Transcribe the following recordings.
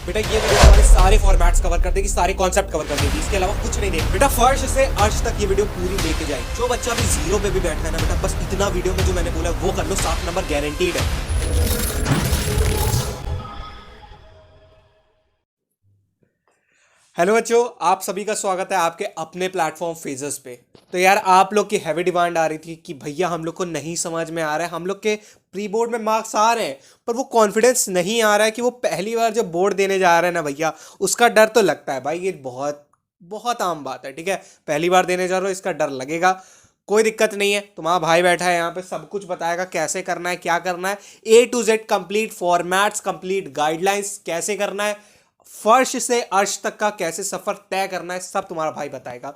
बेटा ये वीडियो हमारे सारे फॉर्मेट्स कवर कर देगी, सारे कॉन्सेप्ट कवर कर देगी, इसके अलावा कुछ नहीं देगी। बेटा फर्स्ट से अर्श तक ये वीडियो पूरी लेके जाएगी। जो बच्चा अभी जीरो पे भी बैठा है ना बेटा, बस इतना वीडियो में जो मैंने बोला वो कर लो, 7 नंबर गारंटीड है। हेलो बच्चों, आप सभी का स्वागत है आपके अपने प्लेटफॉर्म फेजर्स पे। तो यार आप लोग की हैवी डिमांड आ रही थी कि भैया हम लोग को नहीं समझ में आ रहा है, हम लोग के प्री बोर्ड में मार्क्स आ रहे हैं पर वो कॉन्फिडेंस नहीं आ रहा है कि वो पहली बार जब बोर्ड देने जा रहे हैं ना भैया, उसका डर तो लगता है भाई। ये बहुत बहुत आम बात है, ठीक है। पहली बार देने जा रहे हो, इसका डर लगेगा, कोई दिक्कत नहीं है। तुम्हारा भाई बैठा है यहाँ पे, सब कुछ बताएगा कैसे करना है, क्या करना है, A to Z complete formats, complete guidelines, कैसे करना है, फर्श से अर्श तक का कैसे सफर तय करना है, सब तुम्हारा भाई बताएगा।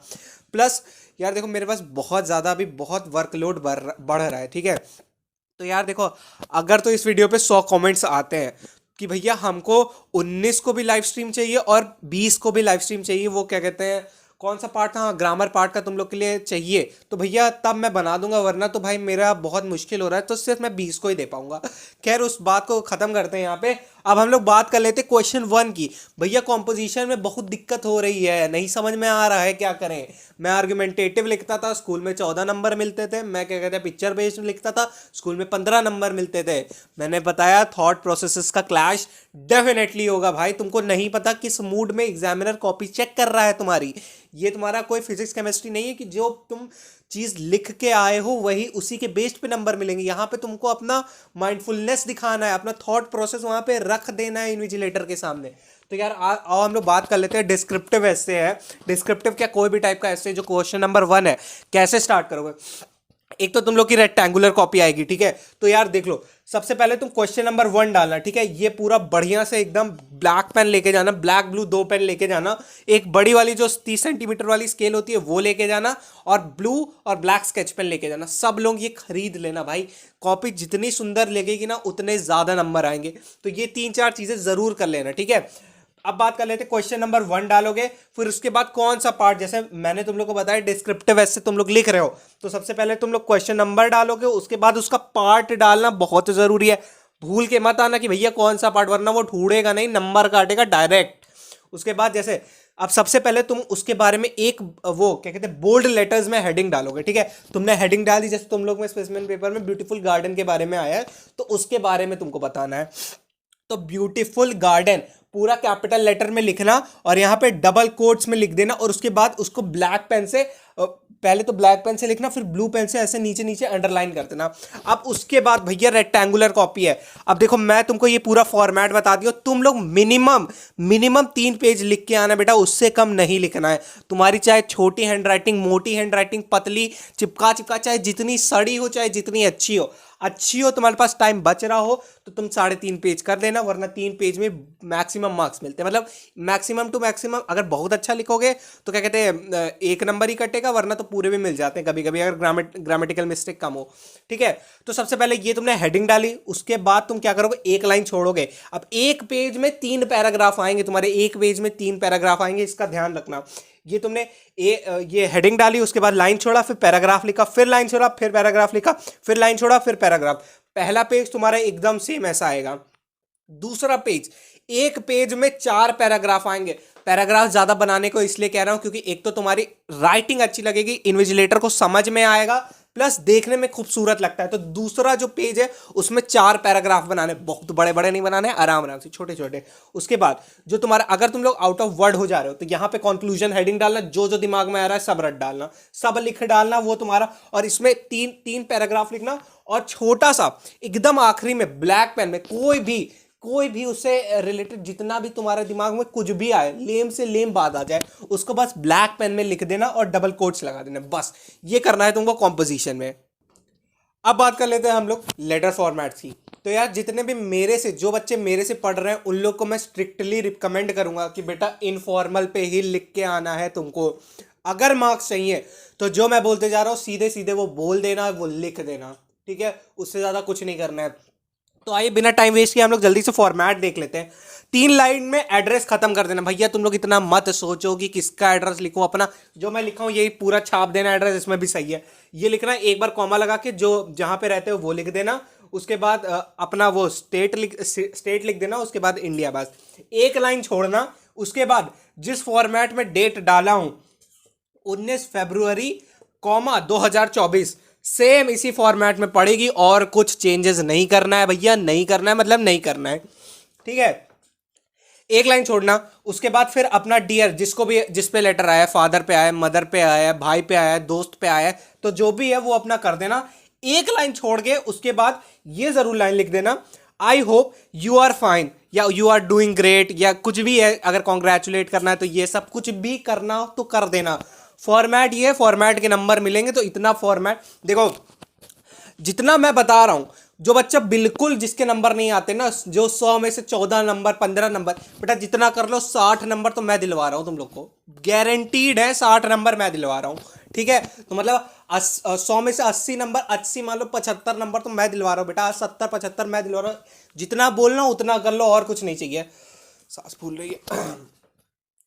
प्लस यार देखो, मेरे पास बहुत ज़्यादा अभी बहुत वर्कलोड बढ़ रहा है, ठीक है। तो यार देखो, अगर तो इस वीडियो पे 100 कमेंट्स आते हैं कि भैया हमको 19 को भी लाइव स्ट्रीम चाहिए और 20 को भी लाइव स्ट्रीम चाहिए, वो क्या कहते हैं, कौन सा पार्ट था, ग्रामर पार्ट का तुम लोग के लिए चाहिए, तो भैया तब मैं बना दूंगा, वरना तो भाई मेरा बहुत मुश्किल हो रहा है, तो सिर्फ मैं 20 को ही दे पाऊंगा। खैर उस बात को खत्म करते हैं यहाँ पे। अब हम लोग बात कर लेते हैं क्वेश्चन 1 की। भैया कॉम्पोजिशन में बहुत दिक्कत हो रही है, नहीं समझ में आ रहा है, क्या करें। मैं आर्गुमेंटेटिव लिखता था, स्कूल में 14 नंबर मिलते थे। मैं क्या कहते हैं, पिक्चर बेस्ड लिखता था, स्कूल में 15 नंबर मिलते थे। मैंने बताया थॉट प्रोसेसेस का क्लैश डेफिनेटली होगा भाई। तुमको नहीं पता किस मूड में एग्जामिनर कॉपी चेक कर रहा है तुम्हारी। ये तुम्हारा कोई फिजिक्स केमिस्ट्री नहीं है कि जो तुम चीज लिख के आए हो वही उसी के बेस्ड पे नंबर मिलेंगे। यहाँ पे तुमको अपना माइंडफुलनेस दिखाना है, अपना थॉट प्रोसेस वहां पे रख देना है इन्विजिलेटर के सामने। तो यार आओ हम लोग बात कर लेते हैं। डिस्क्रिप्टिव ऐसे है, डिस्क्रिप्टिव क्या कोई भी टाइप का ऐसे, जो क्वेश्चन नंबर 1 है, कैसे स्टार्ट करोगे। एक तो तुम लोग की रेक्टेंगुलर कॉपी आएगी, ठीक है। तो यार देख लो, सबसे पहले तुम क्वेश्चन नंबर 1 डालना, ठीक है। ये पूरा बढ़िया से एकदम ब्लैक पेन लेके जाना, ब्लैक ब्लू 2 पेन लेके जाना, एक बड़ी वाली जो 30 सेंटीमीटर वाली स्केल होती है वो लेके जाना, और ब्लू और ब्लैक स्केच पेन लेके जाना। सब लोग ये खरीद लेना भाई, कॉपी जितनी सुंदर लगेगी ना उतने ज्यादा नंबर आएंगे। तो ये 3-4 चीजें जरूर कर लेना, ठीक है। अब बात कर लेते हैं, क्वेश्चन नंबर 1 डालोगे, फिर उसके बाद कौन सा पार्ट, जैसे मैंने तुम लोग को बताया डिस्क्रिप्टिव ऐसे तुम लोग लिख रहे हो, तो सबसे पहले तुम लोग क्वेश्चन नंबर डालोगे, उसके बाद उसका पार्ट डालना बहुत जरूरी है। भूल के मत आना कि भैया कौन सा पार्ट, वरना वो ढूंढेगा नहीं, नंबर काटेगा डायरेक्ट। उसके बाद जैसे अब सबसे पहले तुम उसके बारे में एक वो क्या कहते हैं, बोल्ड लेटर्स में हेडिंग डालोगे, ठीक है। तुमने हेडिंग डाल दी, जैसे तुम लोग में स्पेसिमेन पेपर में ब्यूटीफुल गार्डन के बारे में आया है, तो उसके बारे में तुमको बताना है। तो ब्यूटीफुल गार्डन पूरा कैपिटल लेटर में लिखना और यहाँ पे डबल कोट्स में लिख देना, और उसके बाद उसको ब्लैक पेन से, पहले तो ब्लैक पेन से लिखना, फिर ब्लू पेन से ऐसे नीचे नीचे अंडरलाइन कर देना। अब उसके बाद भैया रेक्टेंगुलर कॉपी है। अब देखो मैं तुमको ये पूरा फॉर्मेट बता दिया, तुम लोग मिनिमम मिनिमम 3 पेज लिख के आना बेटा, उससे कम नहीं लिखना है। तुम्हारी चाहे छोटी हैंडराइटिंग, मोटी हैंडराइटिंग, पतली, चिपका चिपका, चाहे जितनी सड़ी हो, चाहे जितनी अच्छी हो, तुम्हारे पास टाइम बच रहा हो तो तुम 3.5 पेज कर लेना, वरना 3 पेज में मैक्सिमम मार्क्स मिलते हैं। मतलब मैक्सिमम टू मैक्सिमम, अगर बहुत अच्छा लिखोगे तो क्या कहते हैं 1 नंबर ही कटेगा, वरना तो पूरे भी मिल जाते हैं कभी कभी, अगर ग्रामेटिकल मिस्टेक कम हो, ठीक है। तो सबसे पहले ये तुमने हेडिंग डाली, उसके बाद तुम क्या करोगे, एक लाइन छोड़ोगे। अब एक पेज में 3 पैराग्राफ आएंगे तुम्हारे, एक पेज में 3 पैराग्राफ आएंगे, इसका ध्यान रखना। ये तुमने ये हेडिंग डाली, उसके बाद लाइन छोड़ा, फिर पैराग्राफ लिखा, फिर लाइन छोड़ा, फिर पैराग्राफ लिखा, फिर लाइन छोड़ा, फिर पैराग्राफ। पहला पेज तुम्हारा एकदम सेम ऐसा आएगा। दूसरा पेज, एक पेज में 4 पैराग्राफ आएंगे। पैराग्राफ ज्यादा बनाने को इसलिए कह रहा हूं क्योंकि एक तो तुम्हारी राइटिंग अच्छी लगेगी, इन्विजिलेटर को समझ में आएगा, प्लस देखने में खूबसूरत लगता है। तो दूसरा जो पेज है उसमें 4 पैराग्राफ बनाने, बहुत बड़े बड़े नहीं बनाने, आराम आराम से छोटे छोटे। उसके बाद जो तुम्हारा, अगर तुम लोग आउट ऑफ वर्ड हो जा रहे हो तो यहाँ पे कंक्लूजन हेडिंग डालना, जो जो दिमाग में आ रहा है सब रट डालना, सब लिख डालना वो तुम्हारा, और इसमें 3 पैराग्राफ लिखना। और छोटा सा एकदम आखिरी में ब्लैक पेन में कोई भी उससे रिलेटेड जितना भी तुम्हारे दिमाग में कुछ भी आए, लेम से लेम बात आ जाए, उसको बस ब्लैक पेन में लिख देना और डबल कोट्स लगा देना, बस ये करना है तुमको कॉम्पोजिशन में। अब बात कर लेते हैं हम लोग लेटर फॉर्मेट्स की। तो यार जितने भी जो बच्चे मेरे से पढ़ रहे हैं उन लोग को मैं स्ट्रिक्टली रिकमेंड करूंगा कि बेटा इनफॉर्मल पे ही लिख के आना है तुमको। अगर मार्क्स चाहिए तो जो मैं बोलते जा रहा हूँ सीधे सीधे वो बोल देना, वो लिख देना, ठीक है। उससे ज्यादा कुछ नहीं करना है। तो आइए बिना टाइम वेस्ट किए हम लोग जल्दी से फॉर्मेट देख लेते हैं। 3 लाइन में एड्रेस खत्म कर देना भैया। तुम लोग इतना मत सोचो कि किसका एड्रेस लिखूं, अपना जो मैं लिखा हूं यही पूरा छाप देना एड्रेस, इसमें भी सही है। ये लिखना, एक बार कॉमा लगा के जो जहां पे रहते हो वो लिख देना, उसके बाद अपना वो स्टेट लिख देना, उसके बाद इंडिया, बस एक लाइन छोड़ना। उसके बाद जिस फॉर्मेट में डेट डाला हूं 19 फरवरी, 2024, सेम इसी फॉर्मेट में पड़ेगी और कुछ चेंजेस नहीं करना है भैया, नहीं करना है मतलब नहीं करना है, ठीक है। एक लाइन छोड़ना, उसके बाद फिर अपना डियर, जिसको भी जिस पे लेटर आया है, फादर पे आया है, मदर पे आया है, भाई पे आया है, दोस्त पे आया है, तो जो भी है वो अपना कर देना। एक लाइन छोड़ के उसके बाद ये जरूर लाइन लिख देना, I hope you are fine या यू आर डूइंग ग्रेट या कुछ भी है। अगर कॉन्ग्रेचुलेट करना है तो ये सब कुछ भी करना हो तो कर देना। फॉर्मेट ये, फॉर्मेट के नंबर मिलेंगे, तो इतना फॉर्मेट देखो, जितना मैं बता रहा हूं, जो बच्चा बिल्कुल जिसके नंबर नहीं आते ना, जो 100 में से 14 नंबर 15 नंबर, बेटा जितना कर लो 60 नंबर तो मैं दिलवा रहा हूं तुम लोग को, गारंटीड है 60 नंबर मैं दिलवा रहा हूं, ठीक है। तो मतलब 100 में से 80 नंबर, 80 मान लो 75 नंबर तो मैं दिलवा रहा हूं बेटा, 70 75 मैं दिलवा रहा हूं। जितना बोलना उतना कर लो, और कुछ नहीं चाहिए। सांस फूल रही है।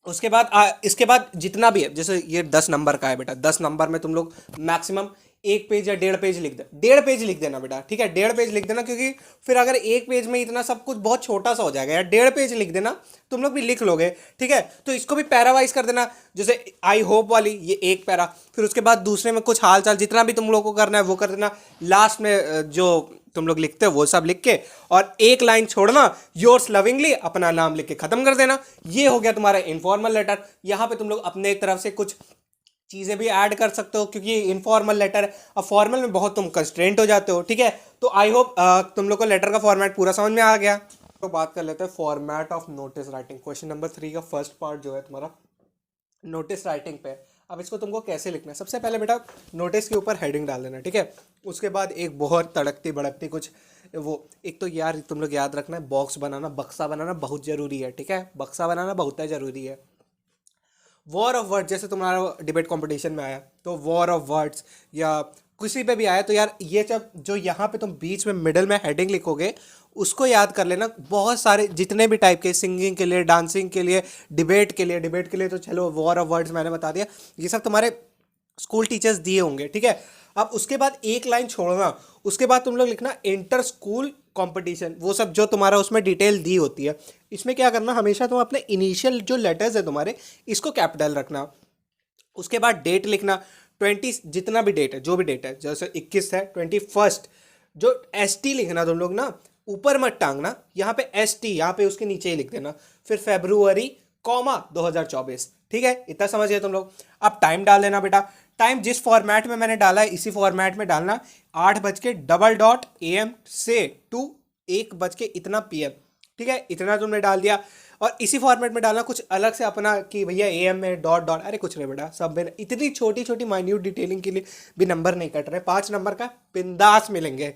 उसके बाद इसके बाद जितना भी है, जैसे ये 10 नंबर का है बेटा, 10 नंबर में तुम लोग मैक्सिमम 1 पेज या 1.5 पेज लिख दे, 1.5 पेज लिख देना बेटा, ठीक है, 1.5 पेज लिख देना, क्योंकि फिर अगर 1 पेज में इतना सब कुछ बहुत छोटा सा हो जाएगा यार। 1.5 पेज लिख देना, तुम लोग भी लिख लोगे, ठीक है। तो इसको भी पैरावाइज कर देना, जैसे आई होप वाली ये एक पैरा, फिर उसके बाद दूसरे में कुछ हाल चाल, जितना भी तुम लोग को करना है वो कर देना। लास्ट में जो तुम लोग लिखते हो वो सब लिख के, और एक लाइन छोड़ना, योर्स लविंगली, अपना नाम लिख के खत्म कर देना। ये हो गया तुम्हारा इनफॉर्मल लेटर। यहाँ पे तुम लोग अपने तरफ से कुछ चीज़ें भी ऐड कर सकते हो, क्योंकि इनफॉर्मल लेटर है, अब फॉर्मल में बहुत तुम कंस्ट्रेंट हो जाते हो, ठीक है। तो आई होप तुम लोग को लेटर का फॉर्मेट पूरा समझ में आ गया। तो बात कर लेते हैं format of notice writing. Question number 3 का फर्स्ट पार्ट जो है तुम्हारा नोटिस राइटिंग पे। अब इसको तुमको कैसे लिखना है, सबसे पहले बेटा नोटिस के ऊपर हेडिंग डाल देना, ठीक है। उसके बाद एक बहुत तड़कती भड़कती कुछ वो, एक तो यार तुम लोग याद रखना है, बॉक्स बनाना, बक्सा बनाना बहुत ज़रूरी है, ठीक है, बक्सा बनाना बहुत ज़रूरी है। वॉर ऑफ वर्ड्स, जैसे तुम्हारा डिबेट कंपटीशन में आया तो वॉर ऑफ वर्ड्स, या किसी पे भी आया तो यार ये जब जो यहाँ पे तुम बीच में मिडल में हेडिंग लिखोगे उसको याद कर लेना। बहुत सारे जितने भी टाइप के, सिंगिंग के लिए, डांसिंग के लिए, डिबेट के लिए तो चलो वॉर ऑफ वर्ड्स मैंने बता दिया, ये सब तुम्हारे स्कूल टीचर्स दिए होंगे, ठीक है। अब उसके बाद एक लाइन छोड़ना, उसके बाद तुम लोग लिखना इंटर स्कूल कंपटीशन, वो सब जो तुम्हारा उसमें डिटेल दी होती है। इसमें क्या करना, हमेशा तुम अपने इनिशियल जो लेटर्स है तुम्हारे, इसको कैपिटल रखना। उसके बाद डेट लिखना, 20, जितना भी डेट है, जो भी डेट है, जैसे 21 है, 21, जो ST लिखना तुम लोग ना, ऊपर मत टांगना, यहाँ पे ST, यहाँ पे उसके नीचे ही लिख देना। फिर फरवरी, 2024, ठीक है, इतना समझ गए तुम लोग। अब टाइम डाल देना बेटा, टाइम जिस फॉर्मेट में मैंने डाला है इसी फॉर्मेट में डालना, 8:00 AM से टू 1 इतना PM, ठीक है, इतना तुमने डाल दिया। और इसी फॉर्मेट में डालना, कुछ अलग से अपना कि भैया AM में डॉट डॉट, अरे कुछ नहीं बेटा, सब में इतनी छोटी छोटी माइन्यूट डिटेलिंग के लिए भी नंबर नहीं कट रहे, 5 नंबर का बिंदास मिलेंगे।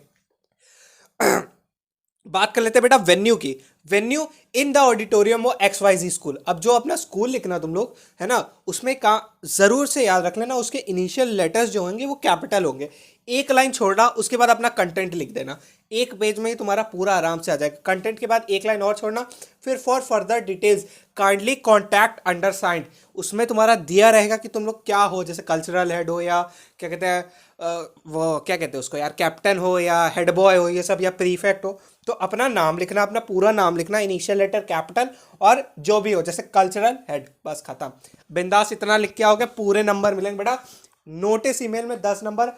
बात कर लेते हैं बेटा वेन्यू की। वेन्यू इन द ऑडिटोरियम वो XYZ स्कूल। अब जो अपना स्कूल लिखना तुम लोग है ना, उसमें का जरूर से याद रख लेना, उसके इनिशियल लेटर्स जो होंगे वो कैपिटल होंगे। एक लाइन छोड़ना, उसके बाद अपना कंटेंट लिख देना, 1 पेज में ही तुम्हारा पूरा आराम से आ जाएगा। कंटेंट के बाद एक लाइन और छोड़ना, फिर for further details kindly contact undersigned, उसमें तुम्हारा दिया रहेगा कि तुम लोग क्या हो, जैसे कल्चरल हेड हो, या क्या कहते हैं वो क्या कहते हैं उसको यार, कैप्टन हो या हेड बॉय हो, ये सब, या प्रीफेक्ट हो, तो अपना नाम लिखना, अपना पूरा नाम लिखना, इनिशियल लेटर कैपिटल, और जो भी हो, जैसे कल्चरल हेड, बस खत्म, बिंदास। इतना लिख के आओगे पूरे नंबर मिलेंगे बेटा। नोटिस ईमेल में 10 नंबर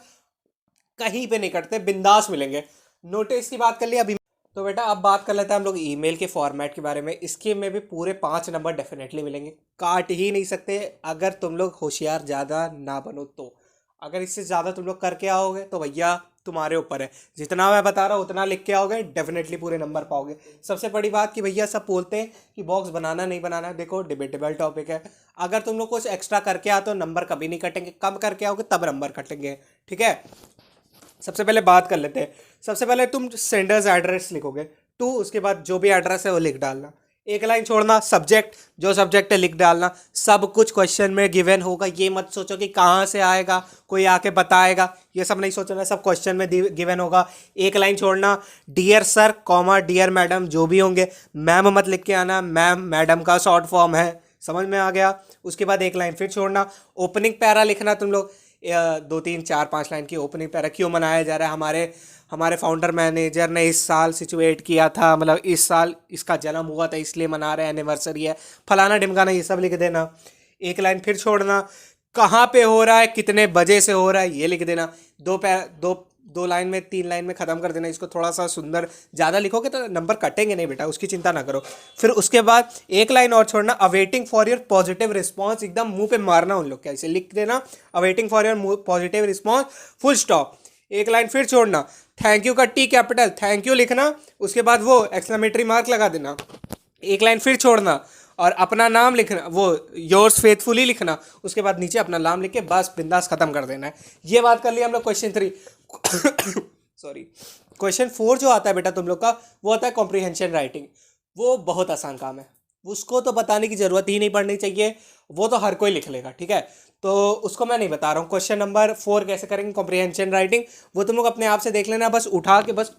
कहीं पे नहीं कटते, बिंदास मिलेंगे। नोटिस की बात कर लिया अभी, तो बेटा अब बात कर लेते हैं हम लोग ईमेल के फॉर्मेट के बारे में। इसके में भी पूरे 5 नंबर डेफिनेटली मिलेंगे, काट ही नहीं सकते अगर तुम लोग होशियार ज़्यादा ना बनो तो। अगर इससे ज़्यादा तुम लोग करके आओगे तो भैया तुम्हारे ऊपर है, जितना मैं बता रहा हूँ उतना लिख के आओगे डेफिनेटली पूरे नंबर पाओगे। सबसे बड़ी बात कि भैया सब बोलते हैं कि बॉक्स बनाना नहीं बनाना, देखो डिबेटेबल टॉपिक है, अगर तुम लोग कुछ एक्स्ट्रा करके आते हो नंबर कभी नहीं कटेंगे, कम करके आओगे तब नंबर कटेंगे, ठीक है। सबसे पहले बात कर लेते हैं, सबसे पहले तुम सेंडर्स एड्रेस लिखोगे 2, उसके बाद जो भी एड्रेस है वो लिख डालना, एक लाइन छोड़ना, सब्जेक्ट जो सब्जेक्ट है लिख डालना। सब कुछ क्वेश्चन में गिवन होगा, ये मत सोचो कि कहाँ से आएगा, कोई आके बताएगा, ये सब नहीं सोचना, सब क्वेश्चन में गिवन होगा। एक लाइन छोड़ना, dear sir comma dear madam जो भी होंगे, मैम मत लिख के आना, मैम मैडम का शॉर्ट फॉर्म है, समझ में आ गया। उसके बाद एक लाइन फिर छोड़ना, ओपनिंग पैरा लिखना तुम लोग, 2 3 4 5 लाइन की ओपनिंग पैरा, क्यों मनाया जा रहा है हमारे फाउंडर मैनेजर ने इस साल सिचुएट किया था, मतलब इस साल इसका जन्म हुआ था इसलिए मना रहे हैं, एनिवर्सरी है, फलाना ढिमकाना, ये सब लिख देना। एक लाइन फिर छोड़ना, कहाँ पे हो रहा है, कितने बजे से हो रहा है, ये लिख देना। दो लाइन में, 3 लाइन में ख़त्म कर देना इसको। थोड़ा सा सुंदर, ज़्यादा लिखोगे तो नंबर कटेंगे नहीं बेटा, उसकी चिंता ना करो। फिर उसके बाद एक लाइन और छोड़ना, awaiting for your positive response, एकदम मुंह पे मारना उन लोग, कैसे लिख देना, awaiting for your positive response, full stop. एक लाइन फिर छोड़ना, थैंक यू का टी कैपिटल, थैंक यू लिखना, उसके बाद वो एक्सक्लेमेटरी मार्क लगा देना। एक लाइन फिर छोड़ना और अपना नाम लिखना, वो योर्स फेथफुली लिखना, उसके बाद नीचे अपना नाम लिख के बस बिंदास खत्म कर देना है। ये बात कर लिया हम लोग क्वेश्चन 3। सॉरी, क्वेश्चन 4 जो आता है बेटा तुम लोग का, वो आता है कॉम्प्रिहेंशन राइटिंग। वो बहुत आसान काम है, उसको तो बताने की जरूरत ही नहीं पड़नी चाहिए, वो तो हर कोई लिख लेगा, ठीक है। तो उसको मैं नहीं बता रहा हूँ। क्वेश्चन नंबर 4 कैसे करेंगे कॉम्प्रिहेंशन राइटिंग, वो तुम लोग अपने आप से देख लेना, बस उठा के बस।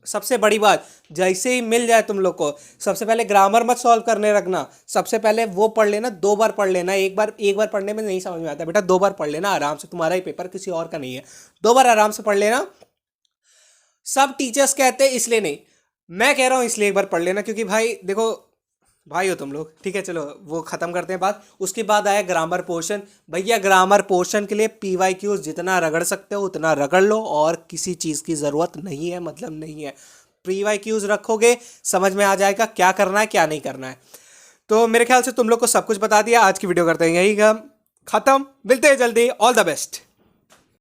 सबसे बड़ी बात, जैसे ही मिल जाए तुम लोग को, सबसे पहले ग्रामर मत सॉल्व करने रखना, सबसे पहले वो पढ़ लेना, 2 बार पढ़ लेना। एक बार पढ़ने में नहीं समझ में आता बेटा, 2 बार पढ़ लेना आराम से, तुम्हारा ही पेपर, किसी और का नहीं है। 2 बार आराम से पढ़ लेना। सब टीचर्स कहते हैं इसलिए नहीं, मैं कह रहा हूँ इसलिए एक बार पढ़ लेना, क्योंकि भाई देखो, भाई हो तुम लोग, ठीक है। चलो वो खत्म करते हैं बात। उसके बाद आया ग्रामर पोर्शन। भैया ग्रामर पोर्शन के लिए PYQs जितना रगड़ सकते हो उतना रगड़ लो, और किसी चीज़ की ज़रूरत नहीं है, मतलब नहीं है। PYQs रखोगे समझ में आ जाएगा क्या करना है क्या नहीं करना है। तो मेरे ख्याल से तुम लोग को सब कुछ बता दिया। आज की वीडियो करते हैं यही खत्म, मिलते हैं जल्दी, ऑल द बेस्ट।